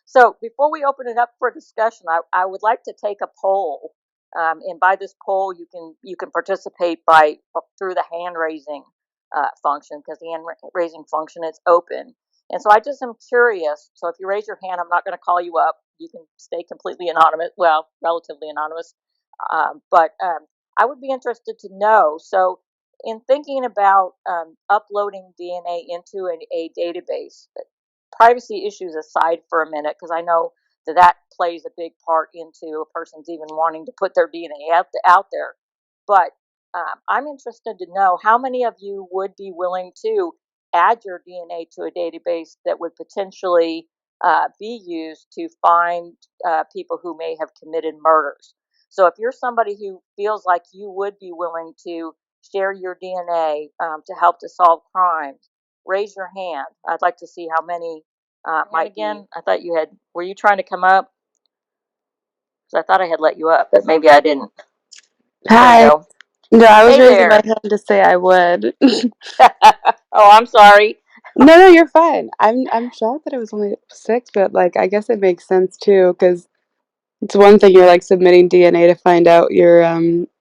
So before we open it up for discussion, I would like to take a poll, and by this poll, you can participate by through the hand raising function, because the hand raising function is open. And so I just am curious. So if you raise your hand, I'm not going to call you up. You can stay completely anonymous, well, relatively anonymous. But I would be interested to know. So in thinking about uploading DNA into a database, privacy issues aside for a minute, because I know that plays a big part into a person's even wanting to put their DNA out there. But I'm interested to know how many of you would be willing to add your DNA to a database that would potentially be used to find people who may have committed murders. So if you're somebody who feels like you would be willing to share your DNA to help to solve crimes, raise your hand. I'd like to see how many might again. I thought you had. Were you trying to come up? Because I thought I had let you up, but maybe I didn't. There we Hi. go. No, I was Hey raising my there. hand to say I would. Oh, I'm sorry. No, no, you're fine. I'm shocked that it was only 6, but like I guess it makes sense too, because it's one thing you're like submitting DNA to find out your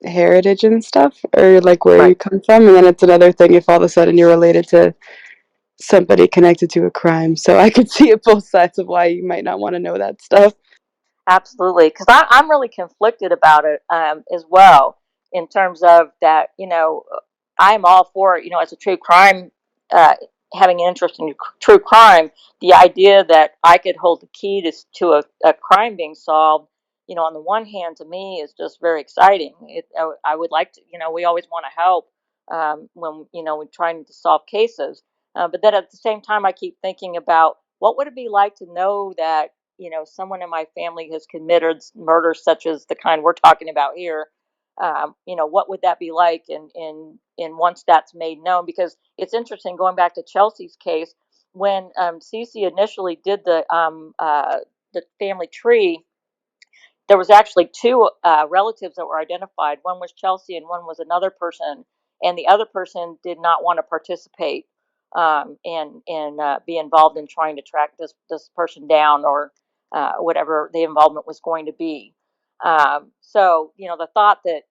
heritage and stuff, or like where you Right. come from, and then it's another thing if all of a sudden you're related to somebody connected to a crime. So I could see it both sides of why you might not want to know that stuff. Absolutely, because I'm really conflicted about it as well, in terms of that. I'm all for it. As a true crime, uh, having an interest in true crime, the idea that I could hold the key to a crime being solved, on the one hand, to me is just very exciting. I would like to. We always want to help when we're trying to solve cases, but then at the same time, I keep thinking about what would it be like to know that someone in my family has committed murder such as the kind we're talking about here. What would that be like in once that's made known? Because it's interesting, going back to Chelsea's case, when Cece initially did the family tree, there was actually two relatives that were identified. One was Chelsea, and one was another person. And the other person did not want to participate and be involved in trying to track this person down, or whatever the involvement was going to be. So the thought that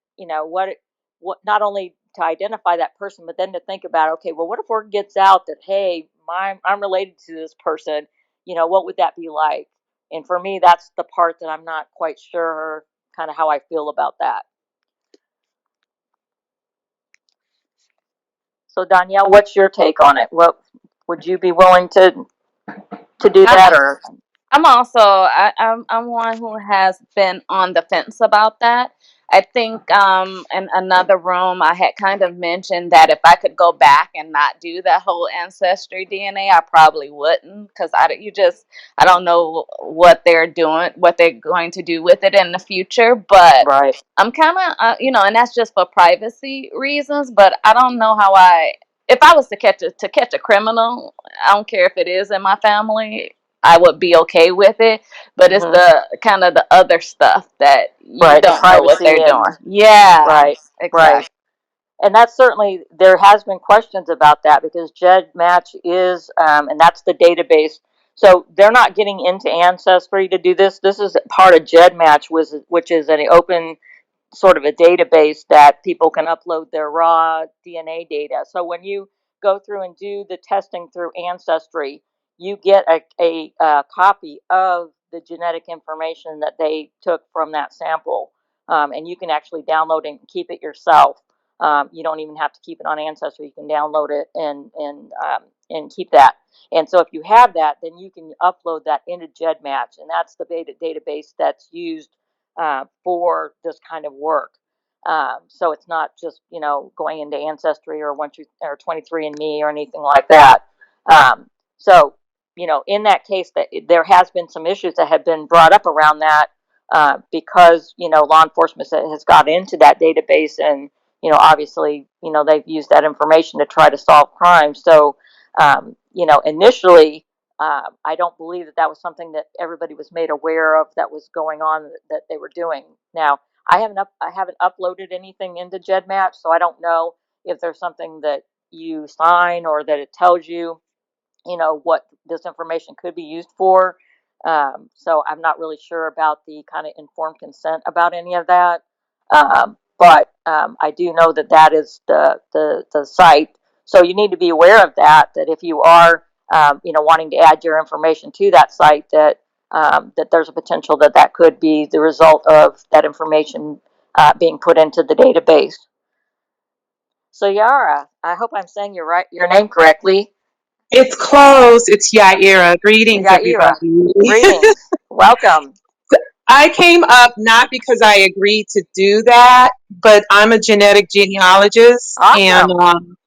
what not only to identify that person, but then to think about, okay, well, what if word gets out that, hey, I'm related to this person? What would that be like? And for me, that's the part that I'm not quite sure kind of how I feel about that. So Danielle, what's your take on it? What would you be willing to do I'm that, or I'm also I'm one who has been on the fence about that. I think in another room I had kind of mentioned that if I could go back and not do that whole ancestry DNA, I probably wouldn't, because I don't know what they're doing, what they're going to do with it in the future. But right? I'm kind of and that's just for privacy reasons. But I don't know how if I was to catch a criminal, I don't care if it is in my family, I would be okay with it. But it's Hmm. the kind of the other stuff that you Right, the don't know what privacy they're and doing. Yeah, right, right. exactly. And that's certainly, there has been questions about that, because GEDmatch is, and that's the database. So they're not getting into Ancestry to do this. This is part of GEDmatch, which is an open sort of a database that people can upload their raw DNA data. So when you go through and do the testing through Ancestry, you get a copy of the genetic information that they took from that sample, and you can actually download it and keep it yourself. You don't even have to keep it on Ancestry. You can download it and keep that. And so if you have that, then you can upload that into GEDmatch, and that's the database that's used for this kind of work. So it's not just going into Ancestry or 23andMe or anything like that. So in that case, that there has been some issues that have been brought up around that, because law enforcement has got into that database, and obviously they've used that information to try to solve crimes. So initially, I don't believe that was something that everybody was made aware of that was going on, that they were doing. Now, I haven't uploaded anything into GEDmatch, so I don't know if there's something that you sign or that it tells you, what this information could be used for. So I'm not really sure about the kind of informed consent about any of that. But I do know that that is the site. So you need to be aware of that. That if you are wanting to add your information to that site, that there's a potential that that could be the result of that information being put into the database. So Yara, I hope I'm saying your name correctly. It's close. It's Yaira. Greetings, Yaira, everybody. greetings, welcome. I came up not because I agreed to do that, but I'm a genetic genealogist, and Awesome,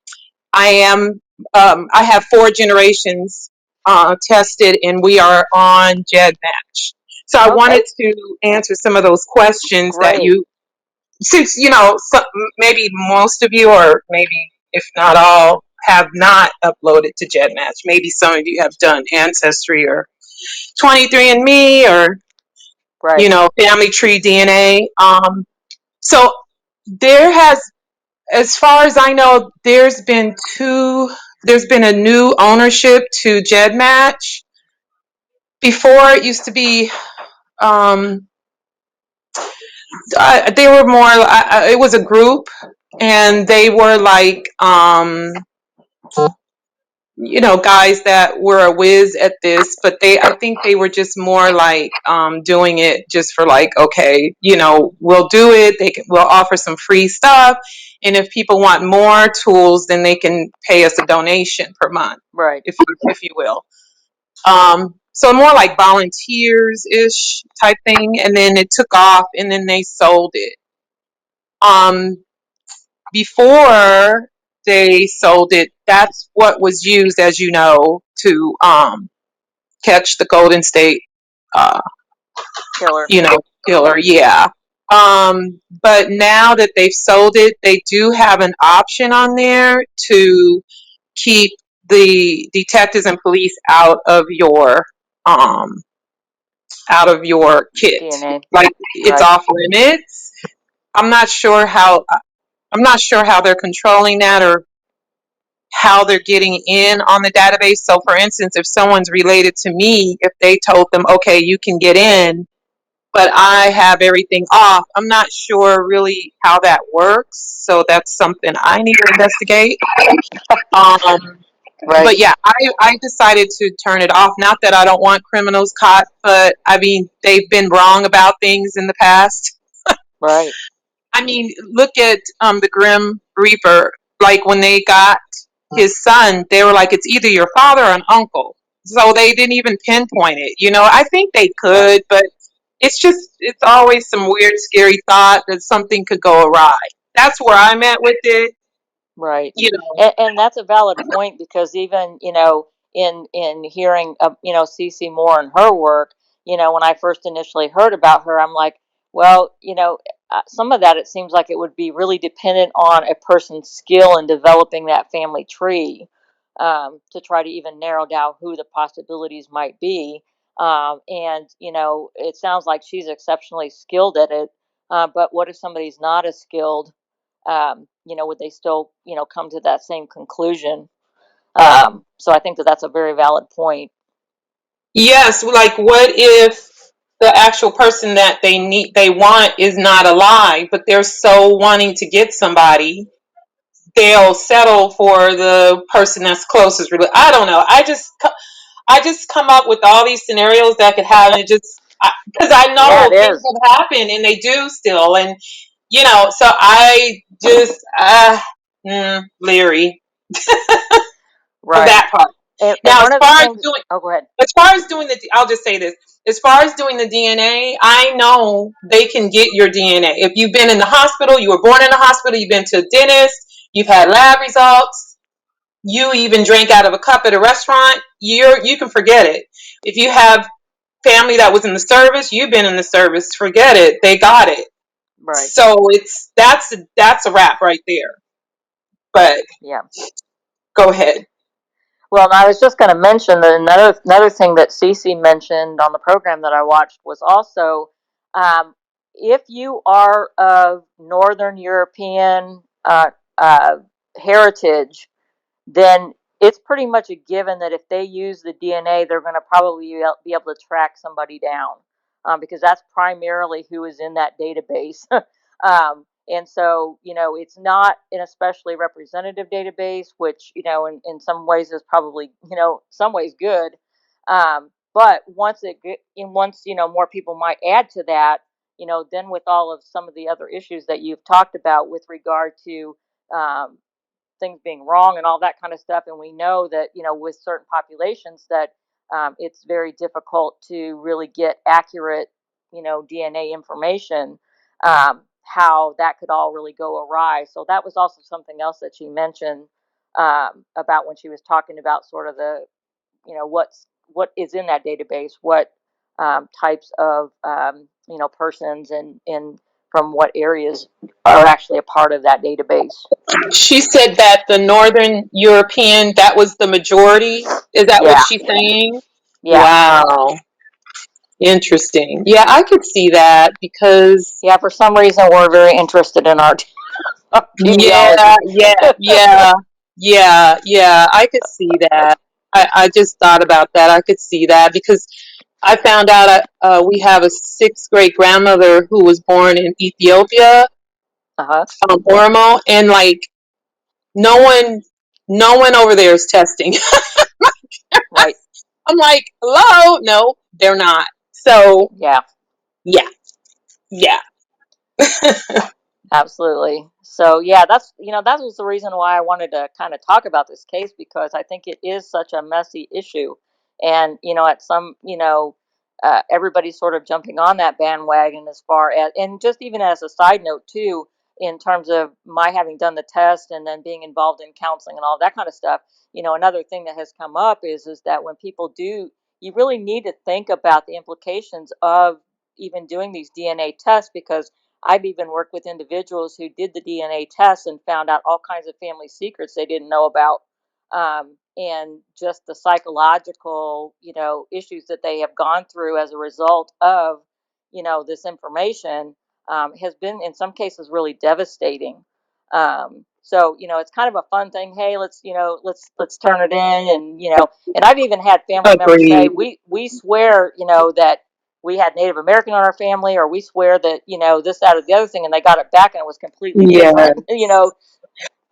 I am. I have 4 generations tested, and we are on GEDmatch. So I okay, wanted to answer some of those questions that great, since maybe most of you, or maybe if not all, have not uploaded to GEDmatch. Maybe some of you have done Ancestry or 23andMe or right. Family Tree DNA. So there has, as far as I know, there's been a new ownership to GEDmatch. Before it used to be, they were more. It was a group, and they were like, guys that were a whiz at this, but I think they were just more like doing it just for like, okay, we'll do it. We'll offer some free stuff, and if people want more tools, then they can pay us a donation per month, Right, if you will. So more like volunteers ish type thing, and then it took off, and then they sold it. Um, Before they sold it, that's what was used, as you know, to catch the Golden State, uh, killer. you know, killer. Yeah. But now that they've sold it, they do have an option on there to keep the detectives and police um out of your kit. DNA. Like, it's Right, off limits. I'm not sure how. I'm not sure how they're controlling that, or how they're getting in on the database. So, for instance, if someone's related to me, if they told them, okay, you can get in, but I have everything off, I'm not sure really how that works. So, that's something I need to investigate. Um, right, but yeah, I decided to turn it off. Not that I don't want criminals caught, but I mean, they've been wrong about things in the past. right, I mean, look at the Grim Reaper. Like, when they got his son, they were like, it's either your father or an uncle. So they didn't even pinpoint it. I think they right. could, but it's always some weird, scary thought that something could go awry. That's where I'm at with it. Right, You know, and that's a valid point because even in hearing Cece Moore and her work, when I first initially heard about her, I'm like, well, some of that it seems like it would be really dependent on a person's skill in developing that family tree, to try to even narrow down who the possibilities might be. And it sounds like she's exceptionally skilled at it. But what if somebody's not as skilled? Would they still, come to that same conclusion? So I think that that's a very valid point. yes, like, what if the actual person that they want is not alive, but they're so wanting to get somebody, they'll settle for the person that's closest. I don't know. I just come up with all these scenarios that could happen. Just because I Yeah, it know things is. have happened, and they do still, and so I just leery of Right. that part. And Now, one of the things. Oh, go ahead. I'll just say this. As far as doing the DNA, I know they can get your DNA. If you've been in the hospital, you were born in the hospital, you've been to a dentist, you've had lab results, you even drank out of a cup at a restaurant, you can forget it. If you have family that was in the service, you've been in the service, forget it. They got it. Right. So that's a wrap right there. But Yeah. go ahead. Well, I was just going to mention that another thing that Cece mentioned on the program that I watched was also, if you are of Northern European heritage, then it's pretty much a given that if they use the DNA, they're going to probably be able to track somebody down, because that's primarily who is in that database. And so, it's not an especially representative database, which, in some ways is probably, some ways good. But once, more people might add to that, then with all of some of the other issues that you've talked about with regard to, um, things being wrong and all that kind of stuff. And we know that, with certain populations that, it's very difficult to really get accurate, DNA information, how that could all really go awry. So that was also something else that she mentioned, about when she was talking about sort of the, what is in that database, what, types of, persons and from what areas are actually a part of that database. She said that the Northern European, that was the majority. Is that what Yeah, she's saying? yeah, Wow. Interesting. Yeah, I could see that because yeah. For some reason, we're very interested in our yeah, genealogy. yeah. I could see that. I just thought about that. I could see that because I found out we have a sixth great grandmother who was born in Ethiopia, Uh-huh. Oromo, and like no one, no one over there is testing. Right. I'm like, hello, no, they're not. So Yeah. yeah, yeah, Absolutely. So yeah, that was the reason why I wanted to kind of talk about this case, because I think it is such a messy issue, and at some, everybody's sort of jumping on that bandwagon, as far as, and just even as a side note too, in terms of my having done the test and then being involved in counseling and all that kind of stuff. Another thing that has come up is that when people do, you really need to think about the implications of even doing these DNA tests, because I've even worked with individuals who did the DNA test and found out all kinds of family secrets they didn't know about, and just the psychological, issues that they have gone through as a result of, this information, has been in some cases really devastating. So it's kind of a fun thing. Hey, let's turn it in, and I've even had family members say, agreed. we swear, that we had Native American on our family, or we swear that, this, that, or the other thing, and they got it back and it was completely Yeah, different. So it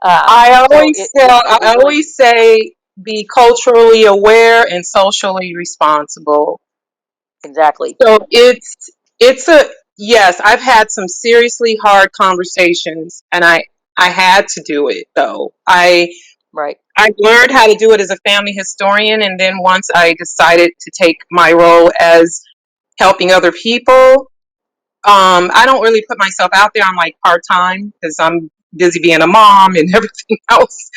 I was really, always say be culturally aware and socially responsible. exactly. So it's a yes. I've had some seriously hard conversations, and I had to do it though. Right. I learned how to do it as a family historian, and then once I decided to take my role as helping other people, I don't really put myself out there. I'm like part time because I'm busy being a mom and everything else.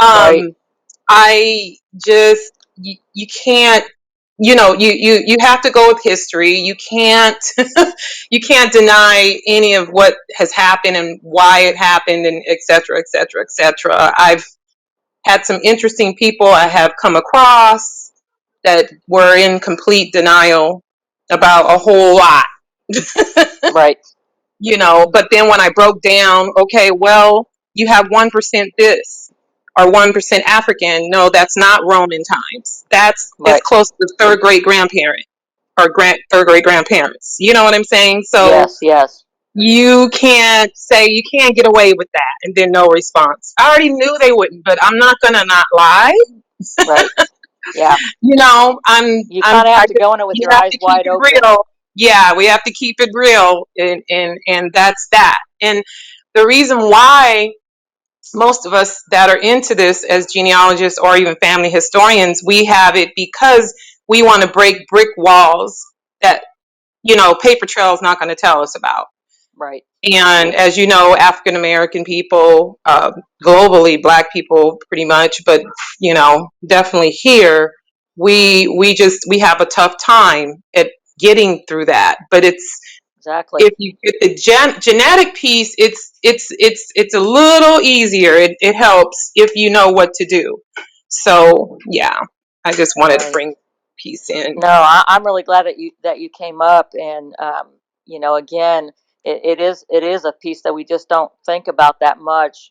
Right. Um, I just you can't you have to go with history. You can't you can't deny any of what has happened and why it happened and et cetera, et cetera, et cetera. I've had some interesting people I have come across that were in complete denial about a whole lot. Right. But then when I broke down, okay, well, you have 1% this or 1% African. No, that's not Roman times. That's as Right. close to third great grandparent or third great grandparents. You know what I'm saying? So Yes. Yes. you can't say you can't get away with that and then no response. I already knew they wouldn't, but I'm not gonna not lie. Right. Yeah. You kind of have to go in it with You your have eyes to keep wide it open. real. Yeah, we have to keep it real, and that's that. And the reason why most of us that are into this as genealogists or even family historians, we have it because we want to break brick walls that paper trail is not going to tell us about. Right. And as you know, African American people, globally, Black people, pretty much, but definitely here, we have a tough time at getting through that. But Exactly. if you get the genetic piece, it's a little easier. It helps if you know what to do. So yeah, I just wanted to Right. bring peace in. No, I'm really glad that you came up, and again, it is a piece that we just don't think about that much.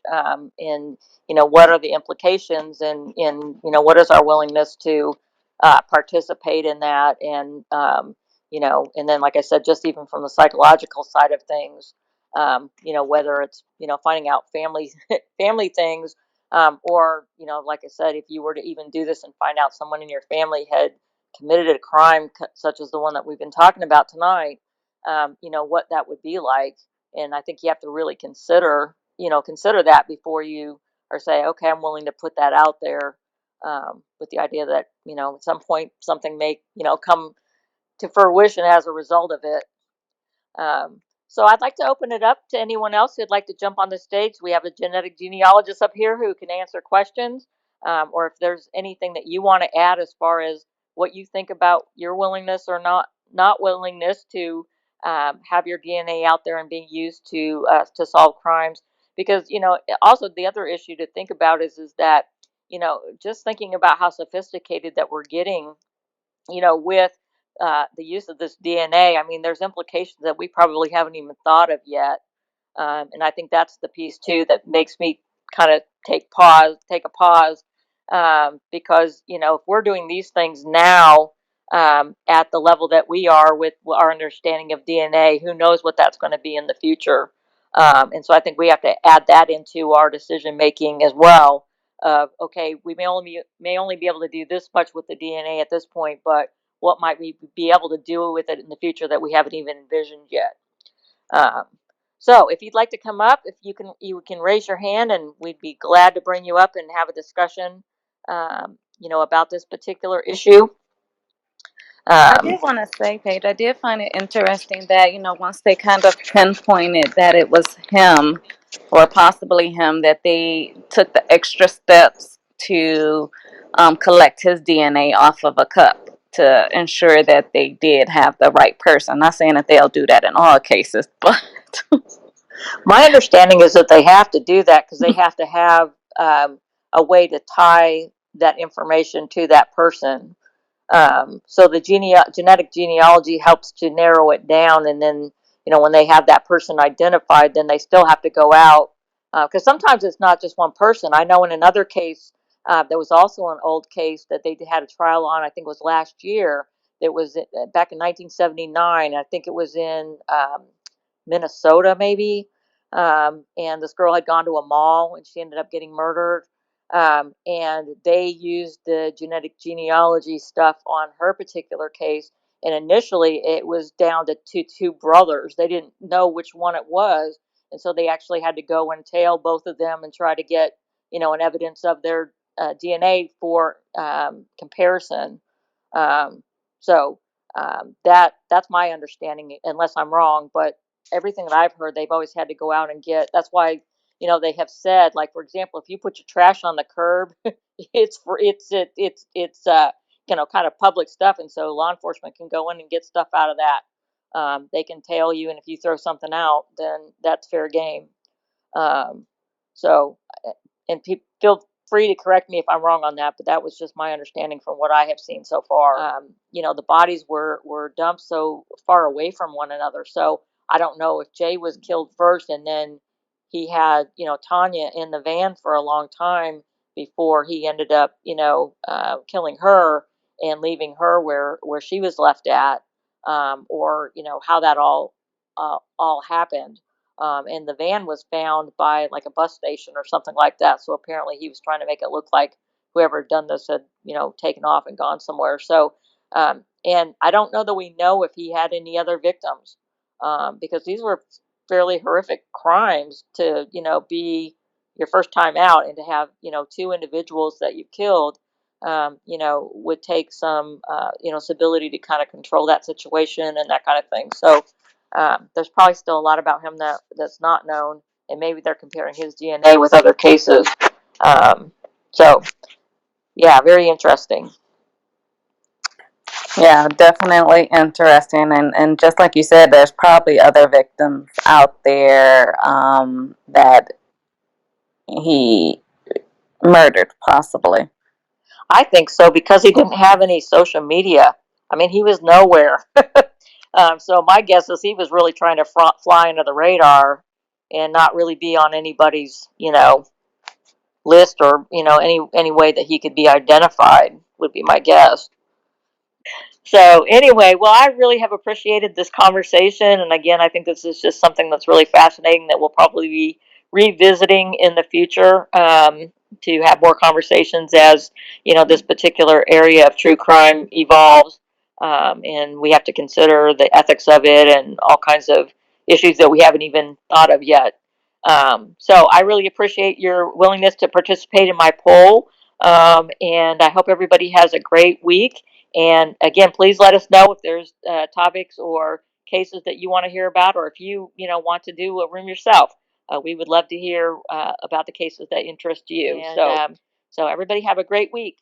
In what are the implications, and in what is our willingness to participate in that, and and then, like I said, just even from the psychological side of things, whether it's finding out family family things, or like I said, if you were to even do this and find out someone in your family had committed a crime such as the one that we've been talking about tonight, what that would be like. And I think you have to really consider that before you or say, okay, I'm willing to put that out there, with the idea that at some point something may come to fruition as a result of it. So I'd like to open it up to anyone else who'd like to jump on the stage. We have a genetic genealogist up here who can answer questions, or if there's anything that you want to add as far as what you think about your willingness or not willingness to have your DNA out there and being used to solve crimes. Because also the other issue to think about is that just thinking about how sophisticated that we're getting, with the use of this DNA. I mean, there's implications that we probably haven't even thought of yet. And I think that's the piece too that makes me kind of take a pause, because if we're doing these things now, at the level that we are with our understanding of DNA, who knows what that's going to be in the future. And so I think we have to add that into our decision making as well. Okay, we may only be able to do this much with the DNA at this point, but what might we be able to do with it in the future that we haven't even envisioned yet? Um, so if you'd like to come up, if you can raise your hand, and we'd be glad to bring you up and have a discussion, about this particular issue. I did want to say, Paige, I did find it interesting that, once they kind of pinpointed that it was him or possibly him, that they took the extra steps to collect his DNA off of a cup to ensure that they did have the right person. Not saying that they'll do that in all cases, but My understanding is that they have to do that because they have to have a way to tie that information to that person. So the genetic genealogy helps to narrow it down, and then when they have that person identified, then they still have to go out, because sometimes it's not just one person. I know in another case, there was also an old case that they had a trial on. I think it was last year. It was back in 1979. I think it was in Minnesota, maybe. And this girl had gone to a mall and she ended up getting murdered. And they used the genetic genealogy stuff on her particular case. And initially, it was down to two brothers. They didn't know which one it was, and so they actually had to go and tail both of them and try to get an evidence of their DNA for comparison. Um, so that's my understanding, unless I'm wrong. But everything that I've heard, they've always had to go out and get. That's why they have said, like, for example, if you put your trash on the curb, it's kind of public stuff, and so law enforcement can go in and get stuff out of that. They can tail you, and if you throw something out, then that's fair game. Um, so, and feel free to correct me if I'm wrong on that, but that was just my understanding from what I have seen so far. The bodies were dumped so far away from one another, so I don't know if Jay was killed first, and then he had Tanya in the van for a long time before he ended up killing her and leaving her where she was left at, or how that all happened. And the van was found by like a bus station or something like that. So apparently he was trying to make it look like whoever had done this had, taken off and gone somewhere. So, and I don't know that we know if he had any other victims, because these were fairly horrific crimes to, be your first time out, and to have, two individuals that you killed, would take some, some ability to kind of control that situation and that kind of thing. So, there's probably still a lot about him that's not known, and maybe they're comparing his DNA with other cases. Um, so, yeah, very interesting. yeah, definitely interesting. And just like you said, there's probably other victims out there that he murdered, possibly. I think so, because he didn't have any social media. I mean, he was nowhere. So my guess is he was really trying to fly under the radar and not really be on anybody's, list, or any way that he could be identified, would be my guess. So anyway, well, I really have appreciated this conversation, and again, I think this is just something that's really fascinating that we'll probably be revisiting in the future, to have more conversations as this particular area of true crime evolves, and we have to consider the ethics of it and all kinds of issues that we haven't even thought of yet. So I really appreciate your willingness to participate in my poll, and I hope everybody has a great week. And again, please let us know if there's topics or cases that you want to hear about, or if want to do a room yourself. We would love to hear about the cases that interest you. And so everybody have a great week.